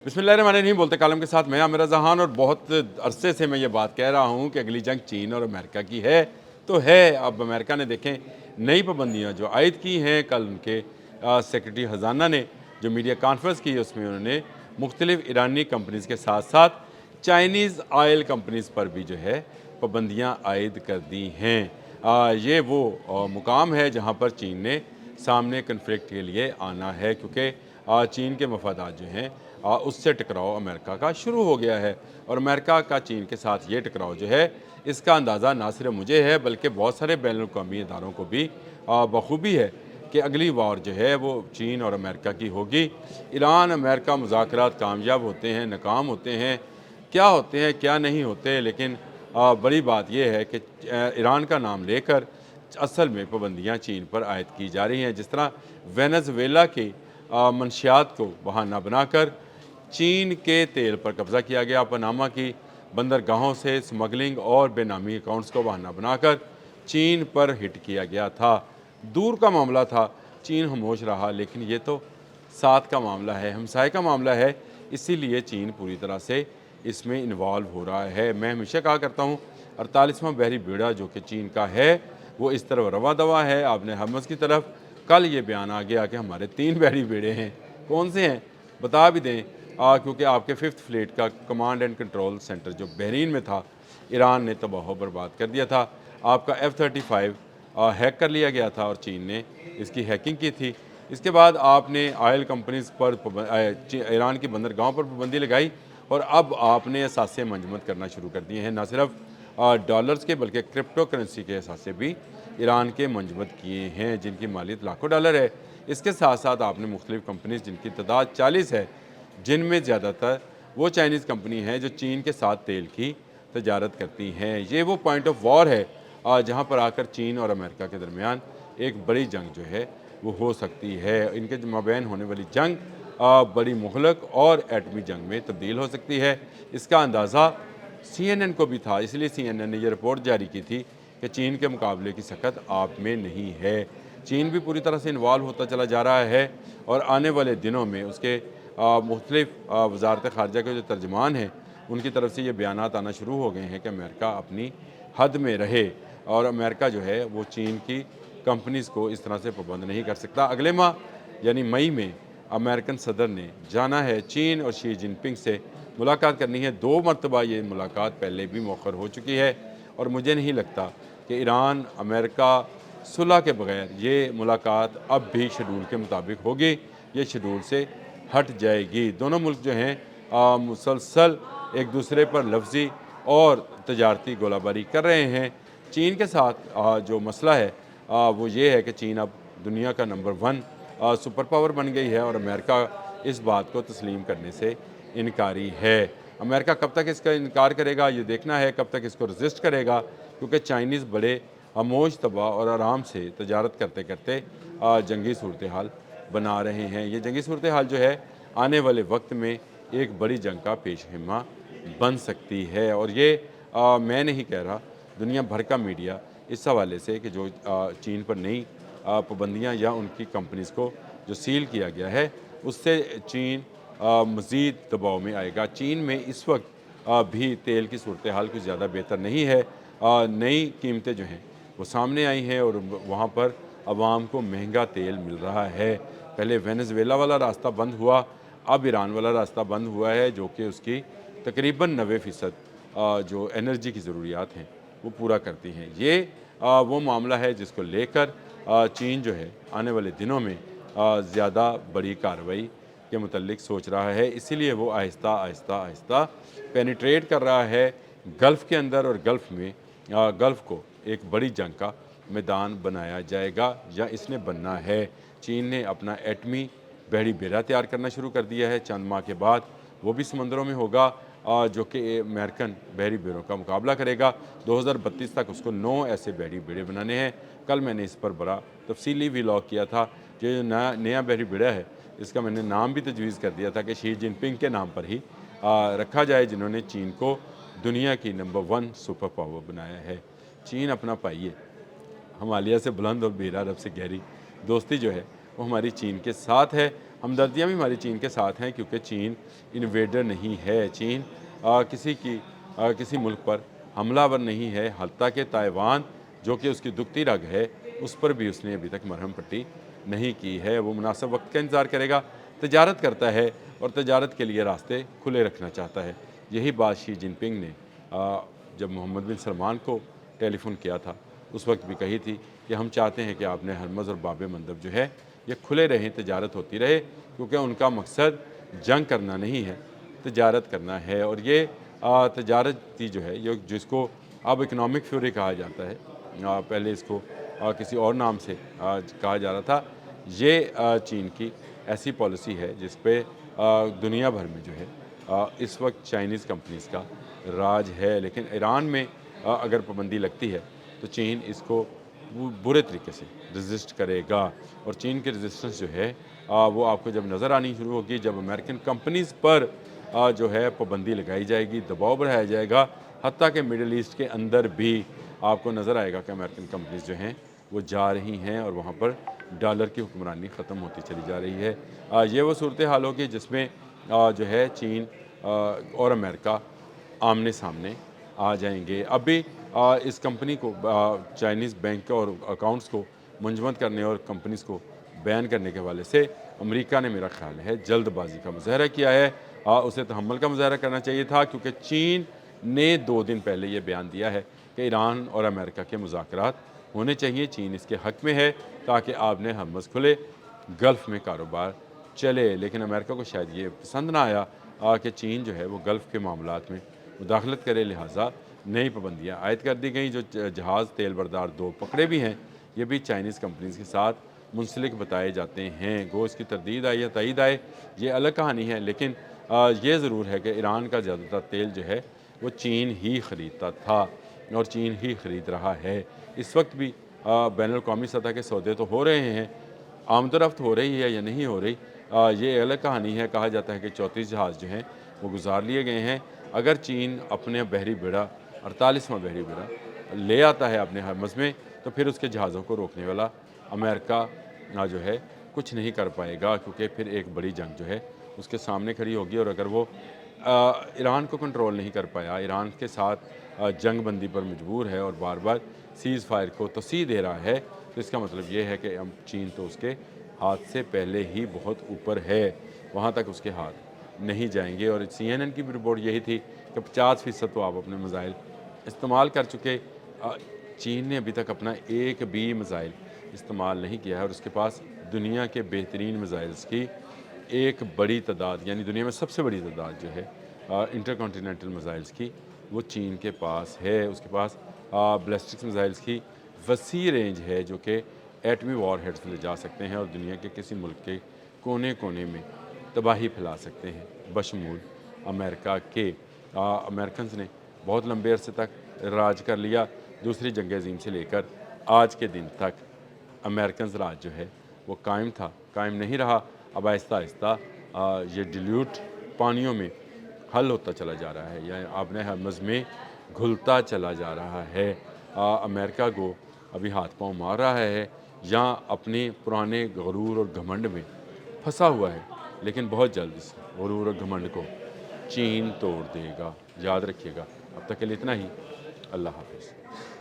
बिस्मिल्लाहिर्रहमानिर्रहीम बोलते कालम के साथ मैं आमिर जहान। और बहुत अरसे से मैं ये बात कह रहा हूँ कि अगली जंग चीन और अमेरिका की है तो है। अब अमेरिका ने देखें नई पाबंदियाँ जो आयद की हैं, कल उनके सेक्रेटरी ख़जाना ने जो मीडिया कॉन्फ्रेंस की उसमें उन्होंने मुख्तलिफ़ ईरानी कंपनीज़ के साथ साथ चाइनीज़ आयल कंपनीज़ पर भी जो है पाबंदियाँ आयद कर दी हैं। ये वो मुकाम है जहाँ पर चीन ने सामने कन्फ्लिक्ट के लिए आना है, क्योंकि चीन के मफादात जो हैं उससे टकराव अमेरिका का शुरू हो गया है। और अमेरिका का चीन के साथ ये टकराव जो है इसका अंदाज़ा ना सिर्फ मुझे है बल्कि बहुत सारे बैनुल-अक़वामी इदारों को भी बखूबी है कि अगली वार जो है वो चीन और अमेरिका की होगी। ईरान अमेरिका मुज़ाकरात कामयाब होते हैं, नाकाम होते हैं, क्या होते हैं क्या नहीं होते, लेकिन बड़ी बात यह है कि ईरान का नाम लेकर असल में पाबंदियाँ चीन पर आयद की जा रही हैं। जिस तरह वेनेज़ुएला की मंशियात को बहाना बनाकर चीन के तेल पर कब्ज़ा किया गया, पनामा की बंदरगाहों से स्मगलिंग और बेनामी अकाउंट्स को बहाना बनाकर चीन पर हिट किया गया था। दूर का मामला था, चीन खामोश रहा, लेकिन ये तो साथ का मामला है, हमसाए का मामला है, इसीलिए चीन पूरी तरह से इसमें इन्वॉल्व हो रहा है। मैं हमेशा कहा करता हूँ 48वां बहरी बेड़ा जो कि चीन का है वो इस तरफ रवा दवा है, आपने हरमज़ की तरफ। कल ये बयान आ गया कि हमारे 3 बहरी बेड़े हैं, कौन से हैं बता भी दें, क्योंकि आपके 5th फ्लीट का कमांड एंड कंट्रोल सेंटर जो बहरीन में था ईरान ने तबाह बर्बाद कर दिया था। आपका F-35 हैक कर लिया गया था और चीन ने इसकी हैकिंग की थी। इसके बाद आपने ऑयल कंपनीज़ पर ईरान की बंदरगाहों पर पाबंदी लगाई और अब आपने असासे मंजमद करना शुरू कर दिए हैं। न सिर्फ डॉलर्स के बल्कि क्रिप्टो करेंसी के असासे भी ईरान के मंजमद किए हैं जिनकी मालियत लाखों डॉलर है। इसके साथ साथ आपने मुख्तलिफ़ कंपनीज़ जिनकी तादाद 40 है, जिनमें ज़्यादातर वो चाइनीज़ कंपनी हैं जो चीन के साथ तेल की तजारत करती हैं। ये वो पॉइंट ऑफ वॉर है जहाँ पर आकर चीन और अमेरिका के दरमियान एक बड़ी जंग जो है वो हो सकती है। इनके मबैन होने वाली जंग बड़ी मुहलक और एटमी जंग में तब्दील हो सकती है। इसका अंदाज़ा CNN को भी था, इसलिए CNN ने ये रिपोर्ट जारी की थी कि चीन के मुकाबले की सकत आप में नहीं है। चीन भी पूरी तरह से इन्वॉल्व होता चला जा रहा है और आने वाले दिनों में उसके मुख्तलिफ़ वज़ारत ख़ारजा के जो तर्जमान हैं उनकी तरफ से ये बयानात आना शुरू हो गए हैं कि अमेरिका अपनी हद में रहे और अमेरिका जो है वो चीन की कंपनीज़ को इस तरह से पाबंद नहीं कर सकता। अगले माह यानी मई में अमेरिकन सदर ने जाना है चीन और शी जिनपिंग से मुलाकात करनी है। 2 मरतबा ये मुलाकात पहले भी मौखर हो चुकी है और मुझे नहीं लगता कि ईरान अमेरिका सुलह के बगैर ये मुलाकात अब भी शेड्यूल के मुताबिक होगी, ये शेड्यूल से हट जाएगी। दोनों मुल्क जो हैं मुसलसल एक दूसरे पर लफ्ज़ी और तजारती गोलाबारी कर रहे हैं। चीन के साथ जो मसला है वो ये है कि चीन अब दुनिया का नंबर 1 सुपर पावर बन गई है और अमेरिका इस बात को तस्लीम करने से इनकारी है। अमेरिका कब तक इसका इनकार करेगा ये देखना है, कब तक इसको रजिस्ट करेगा, क्योंकि चाइनीज़ बड़े खामोश तबाह और आराम से तजारत करते करते जंगी सूरत हाल बना रहे हैं। ये जंगी सूरत हाल जो है आने वाले वक्त में एक बड़ी जंग का पेशहिमा बन सकती है। और ये मैं नहीं कह रहा, दुनिया भर का मीडिया इस हवाले से कि जो चीन पर नई पाबंदियाँ या उनकी कंपनीज़ को जो सील किया गया है उससे चीन मज़ीद दबाव में आएगा। चीन में इस वक्त भी तेल की सूरत हाल कुछ ज़्यादा बेहतर नहीं है। नई कीमतें जो हैं वो सामने आई हैं और वहाँ पर आवाम को महंगा तेल मिल रहा है। पहले वेनेज़ुएला वाला रास्ता बंद हुआ, अब ईरान वाला रास्ता बंद हुआ है जो कि उसकी तकरीबन 90% जो एनर्जी की ज़रूरियात हैं वो पूरा करती हैं। ये वो मामला है जिसको लेकर चीन जो है आने वाले दिनों में ज़्यादा बड़ी कार्रवाई के मुतल्लिक सोच रहा है। इसीलिए वो आहिस्ता आहिस्ता आहिस्ता पेनिट्रेट कर रहा है गल्फ़ के अंदर और गल्फ़ में गल्फ़ को एक बड़ी जंग का मैदान बनाया जाएगा या इसने बनना है। चीन ने अपना एटमी बहरी बेड़ा तैयार करना शुरू कर दिया है। चंद माह के बाद वो भी समंदरों में होगा जो कि अमेरिकन बहरी बेड़ों का मुकाबला करेगा। 2032 तक उसको 9 ऐसे बहरी बेड़े बनाने हैं। कल मैंने इस पर बड़ा तफसीली व्लॉग किया था। जो नया बहरी बेड़ा है इसका मैंने नाम भी तजवीज़ कर दिया था कि शी जिनपिंग के नाम पर ही रखा जाए, जिन्होंने चीन को दुनिया की नंबर 1 सुपर पावर बनाया है। चीन अपना पाइए, हिमालय से बुलंद और बहरा अरब से गहरी दोस्ती जो है وہ ہماری چین کے ساتھ ہے، ہمدردیاں بھی ہماری چین کے ساتھ ہیں، کیونکہ چین انویڈر نہیں ہے، چین کسی ملک پر حملہ ور نہیں ہے، حتیٰ کہ تائیوان جو کہ اس کی دکھتی رگ ہے اس پر بھی اس نے ابھی تک مرہم پٹی نہیں کی ہے۔ وہ مناسب وقت کا انتظار کرے گا، تجارت کرتا ہے اور تجارت کے لیے راستے کھلے رکھنا چاہتا ہے۔ یہی بات شی جن پنگ نے جب محمد بن سلمان کو ٹیلی فون کیا تھا اس وقت بھی کہی تھی کہ ہم چاہتے ہیں کہ آپ نے ہرمز اور باب مندب جو ہے یہ کھلے رہیں، تجارت ہوتی رہے، کیونکہ ان کا مقصد جنگ کرنا نہیں ہے، تجارت کرنا ہے۔ اور یہ تجارتی جو ہے یہ جس کو اب اکنامک فیوری کہا جاتا ہے، پہلے اس کو کسی اور نام سے کہا جا رہا تھا، یہ چین کی ایسی پالیسی ہے جس پہ دنیا بھر میں جو ہے اس وقت چائنیز کمپنیز کا راج ہے۔ لیکن ایران میں اگر پابندی لگتی ہے تو چین اس کو برے طریقے سے رزسٹ کرے گا، اور چین کی رزسٹنس جو ہے وہ آپ کو جب نظر آنی شروع ہوگی جب امریکن کمپنیز پر جو ہے پابندی لگائی جائے گی، دباؤ بڑھایا جائے گا، حتیٰ کہ مڈل ایسٹ کے اندر بھی آپ کو نظر آئے گا کہ امریکن کمپنیز جو ہیں وہ جا رہی ہیں اور وہاں پر ڈالر کی حکمرانی ختم ہوتی چلی جا رہی ہے۔ یہ وہ صورتحال ہوگی جس میں جو ہے چین اور امریکہ آمنے سامنے آ جائیں گے۔ اب بھی اس کمپنی کو چائنیز بینک اور اکاؤنٹس کو منجمد کرنے اور کمپنیز کو بین کرنے کے حوالے سے امریکہ نے میرا خیال ہے جلد بازی کا مظاہرہ کیا ہے۔ اسے تحمل کا مظاہرہ کرنا چاہیے تھا، کیونکہ چین نے 2 دن پہلے یہ بیان دیا ہے کہ ایران اور امریکہ کے مذاکرات ہونے چاہیے، چین اس کے حق میں ہے تاکہ آپ نے ہرمز کھلے، گلف میں کاروبار چلے۔ لیکن امریکہ کو شاید یہ پسند نہ آیا کہ چین جو ہے وہ گلف کے معاملات میں مداخلت کرے، لہٰذا نئی پابندیاں عائد کر دی گئیں۔ جو جہاز تیل بردار 2 پکڑے بھی ہیں یہ بھی چائنیز کمپنیز کے ساتھ منسلک بتائے جاتے ہیں۔ گو اس کی تردید آئے یا تائید آئے یہ الگ کہانی ہے، لیکن یہ ضرور ہے کہ ایران کا زیادہ تر تیل جو ہے وہ چین ہی خریدتا تھا اور چین ہی خرید رہا ہے۔ اس وقت بھی بین الاقوامی سطح کے سودے تو ہو رہے ہیں، آمد و رفت ہو رہی ہے یا نہیں ہو رہی یہ الگ کہانی ہے۔ کہا جاتا ہے کہ 34 جہاز جو ہیں وہ گزار لیے گئے ہیں۔ اگر چین اپنے بحری بیڑا 48واں بحری بیڑا لے آتا ہے اپنے ہرمز میں تو پھر اس کے جہازوں کو روکنے والا امریکہ جو ہے کچھ نہیں کر پائے گا، کیونکہ پھر ایک بڑی جنگ جو ہے اس کے سامنے کھڑی ہوگی۔ اور اگر وہ ایران کو کنٹرول نہیں کر پایا، ایران کے ساتھ جنگ بندی پر مجبور ہے اور بار بار سیز فائر کو توسیع دے رہا ہے، تو اس کا مطلب یہ ہے کہ چین تو اس کے ہاتھ سے پہلے ہی بہت اوپر ہے، وہاں تک اس کے ہاتھ نہیں جائیں گے۔ اور CNN کی بھی رپورٹ یہی تھی کہ 50% تو آپ اپنے میزائل استعمال کر چکے۔ چین نے ابھی تک اپنا ایک بھی میزائل استعمال نہیں کیا ہے، اور اس کے پاس دنیا کے بہترین میزائلز کی ایک بڑی تعداد، یعنی دنیا میں سب سے بڑی تعداد جو ہے انٹر کانٹیننٹل میزائلز کی وہ چین کے پاس ہے۔ اس کے پاس بیلسٹک میزائلز کی وسیع رینج ہے جو کہ ایٹمی وار ہیڈز لے جا سکتے ہیں اور دنیا کے کسی ملک کے کونے کونے میں تباہی پھیلا سکتے ہیں، بشمول امریکہ کے۔ امریکنز نے بہت لمبے عرصے تک راج کر لیا، دوسری جنگ عظیم سے لے کر آج کے دن تک امریکنز راج جو ہے وہ قائم تھا، قائم نہیں رہا۔ اب آہستہ آہستہ یہ ڈیلیوٹ پانیوں میں حل ہوتا چلا جا رہا ہے، یا اپنے ہرمز میں گھلتا چلا جا رہا ہے۔ امریکہ کو ابھی ہاتھ پاؤں مار رہا ہے یا اپنے پرانے غرور اور گھمنڈ میں پھنسا ہوا ہے، لیکن بہت جلد اس غرور اور گھمنڈ کو چین توڑ دے گا، یاد رکھیے گا۔ اب تک کے لیے اتنا ہی، اللہ حافظ۔